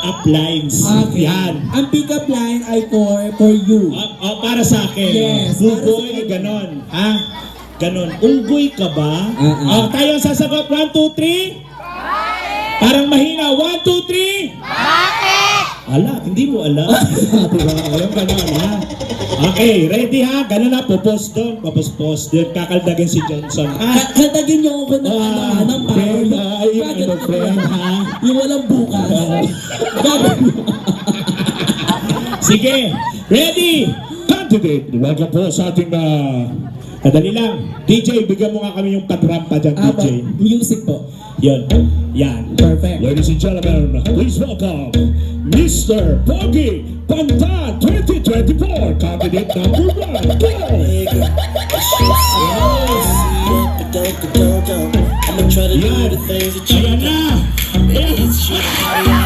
pick-up lines. Okay. Yan. Ang pick-up line ay for you. Para sa akin. Yes, Unggoy, para sa ganon. Ha? Ganon. Unggoy ka ba? Tayo ang sasagot. 1, 2, 3. Parang mahina. 1, 2, 3. Bakit? Ala, hindi mo alam. Diba? Alam ka na, ha? Okay, ready ha? Ganun na, popost doon. Popost doon. Kakaldagin si Johnson. Katagin niyo ako ng ng friend, power. yung ano, friend, ha? Yung walang bukas. Sige, ready? Candidate, welcome po sa ating kadali lang. DJ, bigyan mo nga kami yung kadrampa dyan, DJ. Music po. Yan. Yan. Perfect. Ladies and gentlemen, please welcome Mr. Pogi Pantan 2024, candidate number 1. Go! I'ma try to do the things that you Ayan na! It's shit.